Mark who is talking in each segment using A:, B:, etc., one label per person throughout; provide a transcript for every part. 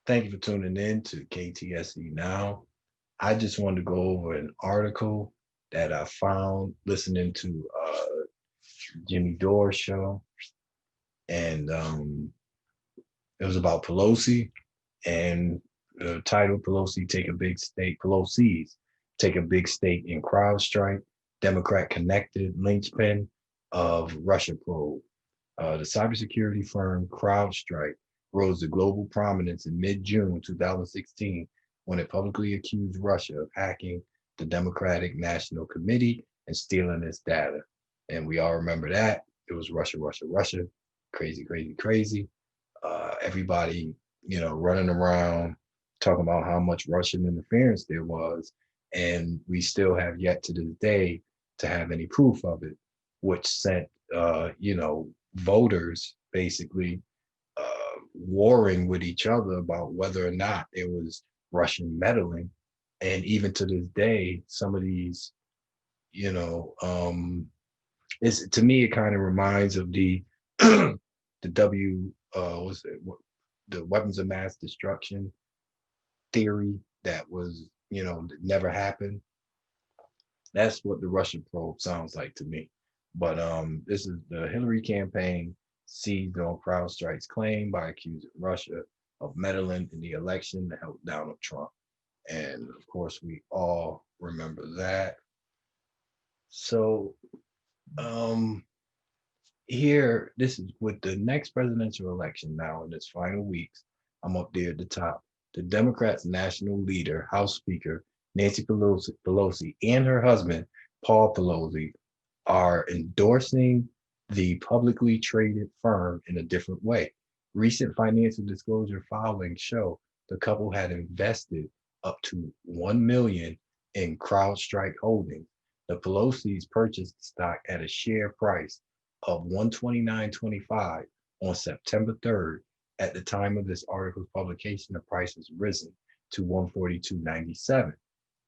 A: Thank you for tuning in to KTSE-Now. I just wanted to go over an article that I found listening to Jimmy Dore's show, and it was about Pelosi and the title Pelosi take a big stake. Pelosi's take a big stake in crowd strike, Democrat connected linchpin of Russia probe. The cybersecurity firm CrowdStrike rose to global prominence in mid-June 2016 when it publicly accused Russia of hacking the Democratic National Committee and stealing its data. And we all remember that. It was Russia, Russia, Russia. Crazy, crazy, crazy. Everybody, running around talking about how much Russian interference there was. And we still have yet to this day to have any proof of it, which sent, voters basically warring with each other about whether or not it was Russian meddling. And even to this day, some of these, you know, it's to me it kind of reminds of the the what's it, the weapons of mass destruction theory that was that never happened. That's what the Russian probe sounds like to me. But this is the Hillary campaign seized on CrowdStrike's claim by accusing Russia of meddling in the election to help Donald Trump. And of course, we all remember that. So um, here, this is with the next presidential election now in its final weeks. I'm up there at the top. The Democrats' national leader, House Speaker Nancy Pelosi and her husband, Paul Pelosi, are endorsing the publicly traded firm in a different way. Recent financial disclosure filings show the couple had invested up to 1 million in CrowdStrike Holdings. The Pelosi's purchased the stock at a share price of 129.25 on September 3rd. At the time of this article's publication, the price has risen to 142.97.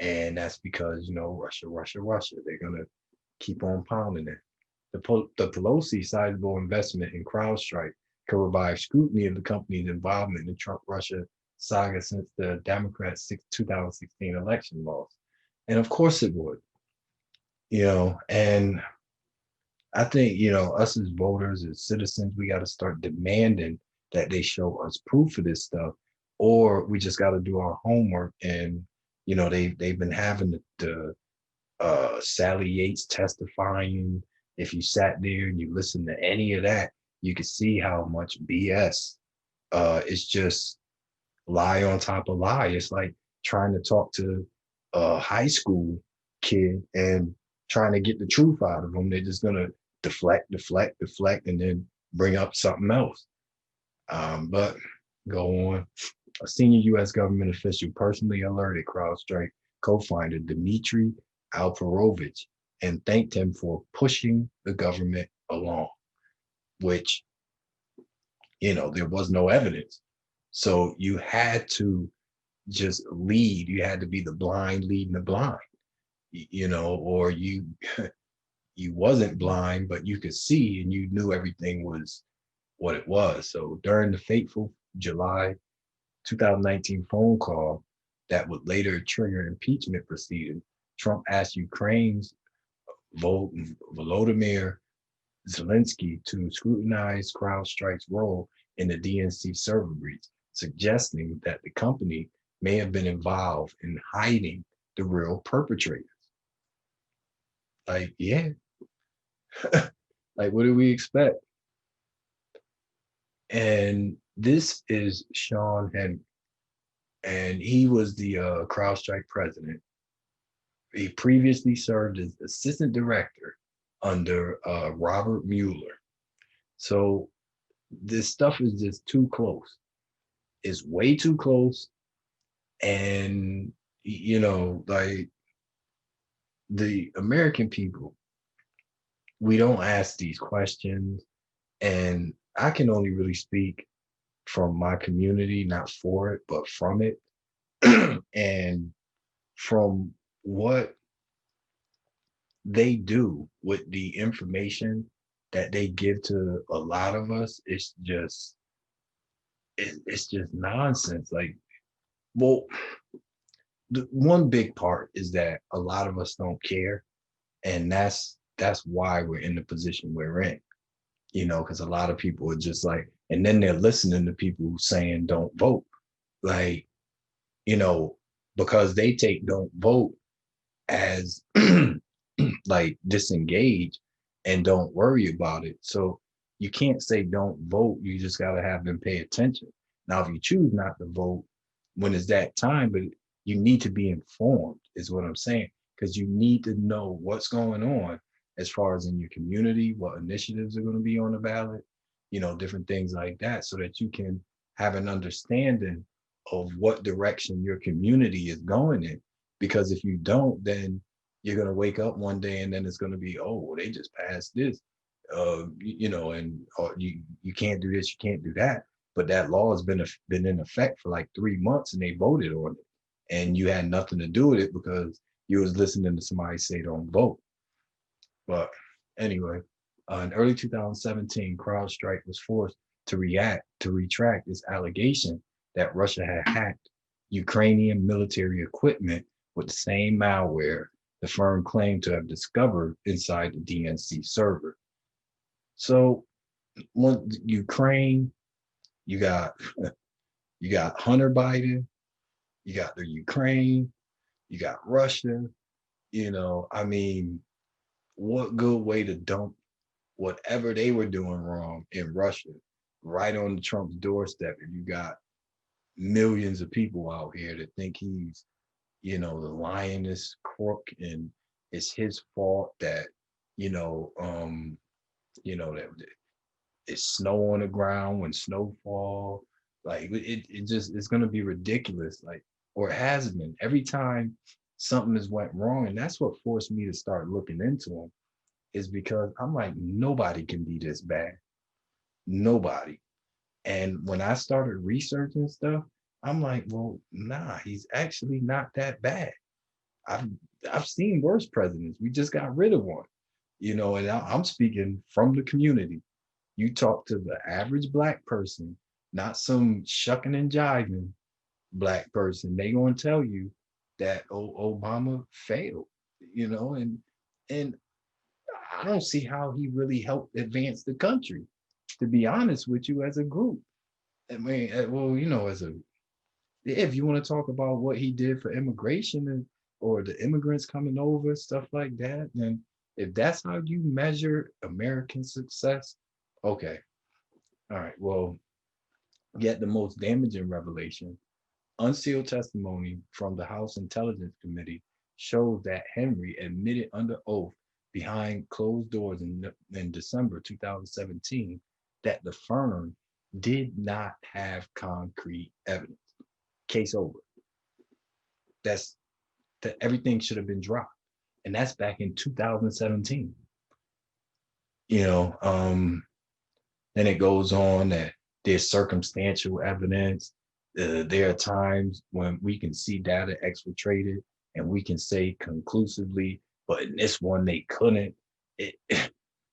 A: And that's because, Russia, Russia, Russia, they're going to keep on pounding it. The Pelosi sizable investment in CrowdStrike could revive scrutiny of the company's involvement in the Trump Russia saga since the Democrats' 2016 election loss. And of course it would, and I think, us as voters, as citizens, we got to start demanding that they show us proof of this stuff, or we just got to do our homework. And, they've been having the Sally Yates testifying. If you sat there and you listened to any of that, you could see how much BS is just lie on top of lie. It's like trying to talk to a high school kid and trying to get the truth out of them. They're just gonna deflect, deflect, deflect, and then bring up something else. But go on. A senior U.S. government official personally alerted CrowdStrike co-founder Dmitry Alperovich and thanked him for pushing the government along, which, there was no evidence. So you had to just lead. You had to be the blind leading the blind, or you wasn't blind, but you could see and you knew everything was what it was. So during the fateful July 2019 phone call that would later trigger impeachment proceedings, Trump asked Ukraine's Volodymyr Zelensky to scrutinize CrowdStrike's role in the DNC server breach, suggesting that the company may have been involved in hiding the real perpetrators. Like, yeah, like what do we expect? And this is Sean Henry, and he was the CrowdStrike president. He previously served as assistant director under Robert Mueller. So this stuff is just too close. It's way too close. And, like the American people, we don't ask these questions. And I can only really speak from my community, not for it, but from it. And from what they do with the information that they give to a lot of us, it's just it's just nonsense. Like, well, the one big part is that a lot of us don't care, and that's why we're in the position we're in. Because a lot of people are just like, and then they're listening to people saying don't vote, like, you know, because they take don't vote as like disengage and don't worry about it. So you can't say don't vote. You just got to have them pay attention. Now, if you choose not to vote when it's that time, but you need to be informed, is what I'm saying, because you need to know what's going on as far as in your community, what initiatives are going to be on the ballot, different things like that, so that you can have an understanding of what direction your community is going in. Because if you don't, then you're going to wake up one day and then it's going to be, oh, well, they just passed this, and or you can't do this, you can't do that. But that law has been in effect for like 3 months and they voted on it. And you had nothing to do with it because you was listening to somebody say don't vote. But anyway, in early 2017, CrowdStrike was forced to retract its allegation that Russia had hacked Ukrainian military equipment with the same malware the firm claimed to have discovered inside the DNC server. So, Ukraine, you got you got Hunter Biden, you got the Ukraine, you got Russia. I mean, what good way to dump whatever they were doing wrong in Russia right on Trump's doorstep? If you got millions of people out here that think he's, the lioness crook, and it's his fault that, that it's snow on the ground when snow fall. Like it's gonna be ridiculous. Like, or it has been every time something has went wrong, and that's what forced me to start looking into them. Is because I'm like, nobody can be this bad. Nobody. And when I started researching stuff, I'm like, well, nah, he's actually not that bad. I've I've seen worse presidents. We just got rid of one, and I'm speaking from the community. You talk to the average black person, not some shucking and jiving black person, they gonna tell you that Obama failed, and I don't see how he really helped advance the country, to be honest with you, as a group. I mean, well, as a if you want to talk about what he did for immigration or the immigrants coming over, stuff like that, then if that's how you measure American success, okay, all right, well, yet the most damaging revelation, unsealed testimony from the House Intelligence Committee shows that Henry admitted under oath behind closed doors in December 2017 that the firm did not have concrete evidence. Case over. That's that everything should have been dropped. And that's back in 2017. You know, then it goes on that there's circumstantial evidence. There are times when we can see data exfiltrated and we can say conclusively, but in this one they couldn't. It,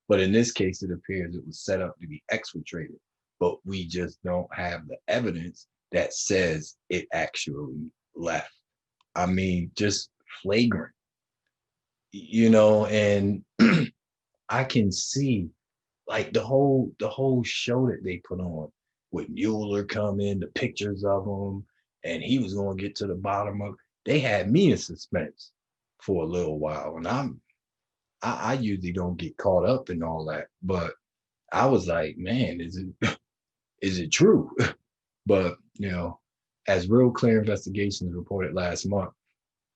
A: but in this case, it appears it was set up to be exfiltrated, but we just don't have the evidence that says it actually left. I mean, just flagrant, and I can see like the whole show that they put on with Mueller coming, the pictures of him, and he was going to get to the bottom of. They had me in suspense for a little while, and I usually don't get caught up in all that, but I was like, man, is it true? But as Real Clear Investigations reported last month,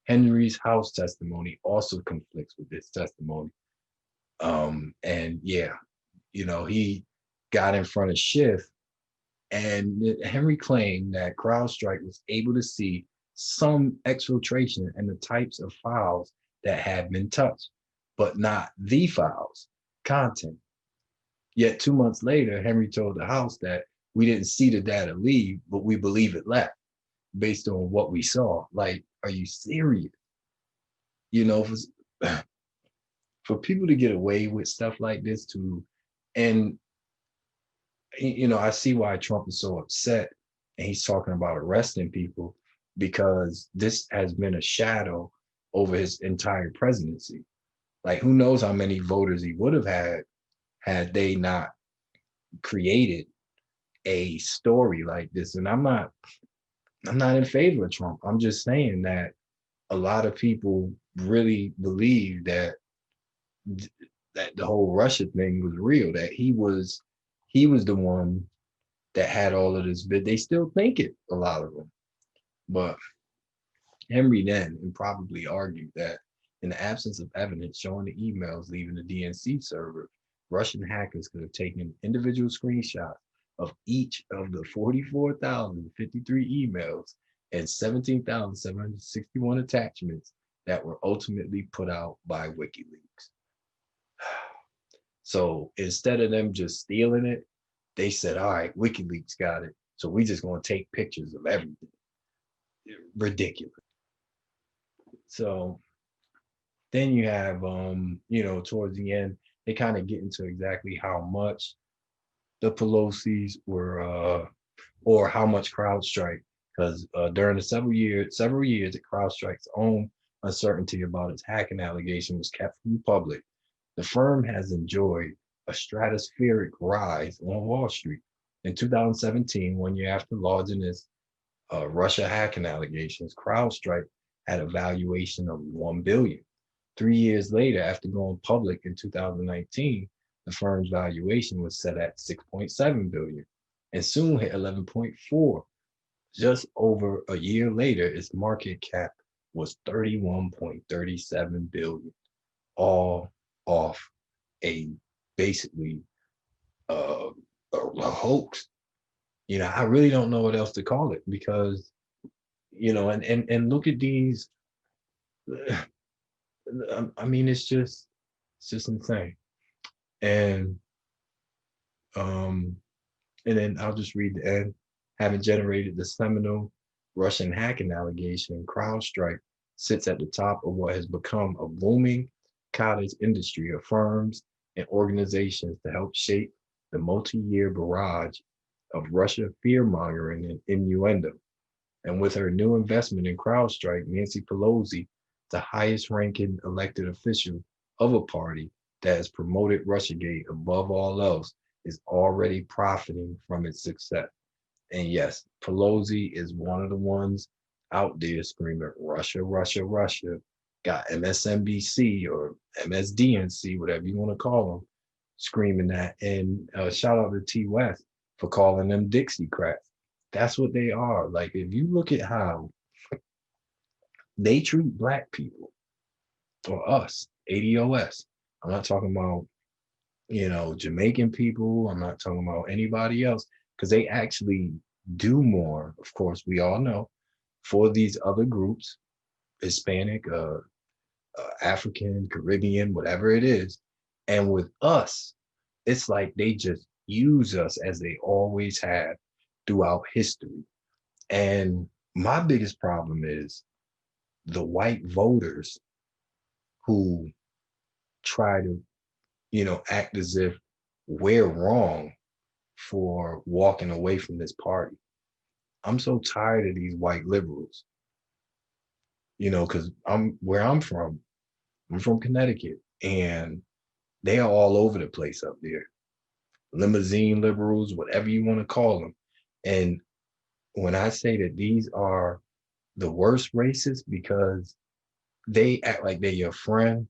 A: Henry's house testimony also conflicts with this testimony. And yeah, he got in front of Schiff, and Henry claimed that CrowdStrike was able to see some exfiltration in the types of files that had been touched, but not the files content. Yet 2 months later, Henry told the House that we didn't see the data leave, but we believe it left based on what we saw. Like, are you serious? For, for people to get away with stuff like this, and I see why Trump is so upset, and he's talking about arresting people because this has been a shadow over his entire presidency. Like, who knows how many voters he would have had they not created a story like this. And I'm not in favor of Trump. I'm just saying that a lot of people really believe that the whole Russia thing was real, that he was the one that had all of this, but they still think it, a lot of them. But Henry then and probably argued that in the absence of evidence showing the emails leaving the DNC server, Russian hackers could have taken individual screenshots of each of the 44,053 emails and 17,761 attachments that were ultimately put out by WikiLeaks. So instead of them just stealing it, they said, all right, WikiLeaks got it. So we just going to take pictures of everything. Ridiculous. So then you have, towards the end, they kind of get into exactly how much the Pelosi's were, or how much CrowdStrike, because during the several years that CrowdStrike's own uncertainty about its hacking allegation was kept from the public, the firm has enjoyed a stratospheric rise on Wall Street. In 2017, 1 year after launching its Russia hacking allegations, CrowdStrike had a valuation of 1 billion. 3 years later, after going public in 2019, the firm's valuation was set at 6.7 billion and soon hit 11.4. Just over a year later, its market cap was 31.37 billion, all off a basically uh, a hoax. I really don't know what else to call it because and look at these. I mean, it's just insane. And um, and then I'll just read the end. Having generated the seminal Russian hacking allegation, CrowdStrike sits at the top of what has become a booming cottage industry of firms and organizations to help shape the multi-year barrage of Russia fear-mongering and innuendo. And with her new investment in CrowdStrike, Nancy Pelosi, the highest ranking elected official of a party that has promoted Russiagate above all else, is already profiting from its success. And yes, Pelosi is one of the ones out there screaming Russia, Russia, Russia. Got MSNBC or MSDNC, whatever you want to call them, screaming that. And shout out to T West for calling them Dixiecrats. That's what they are. Like, if you look at how they treat Black people or us, ADOS, I'm not talking about, Jamaican people. I'm not talking about anybody else because they actually do more, of course, we all know, for these other groups, Hispanic, African, Caribbean, whatever it is. And with us, it's like they just use us as they always have throughout history. And my biggest problem is the white voters who try to, act as if we're wrong for walking away from this party. I'm so tired of these white liberals, because I'm from Connecticut, and they are all over the place up there. Limousine liberals, whatever you want to call them. And when I say that these are the worst racists because they act like they're your friend,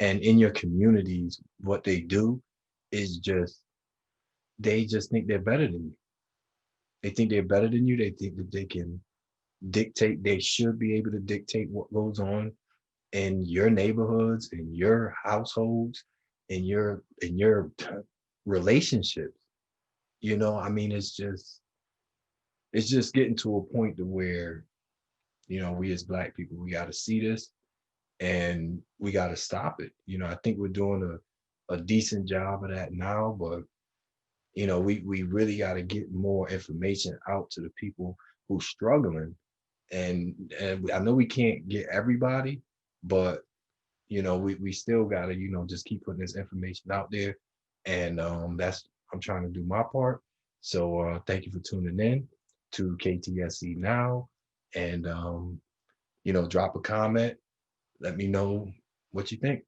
A: and in your communities, what they do is they just think they're better than you. They think they're better than you. They think that they can they should be able to dictate what goes on in your neighborhoods, in your households, in your relationships. I mean, it's just getting to a point to where, we as Black people, we got to see this and we got to stop it. I think we're doing a decent job of that now, but we really got to get more information out to the people who's struggling. And I know we can't get everybody, but we still got to just keep putting this information out there. And that's I'm trying to do my part. So thank you for tuning in to KTSE Now, and drop a comment. Let me know what you think.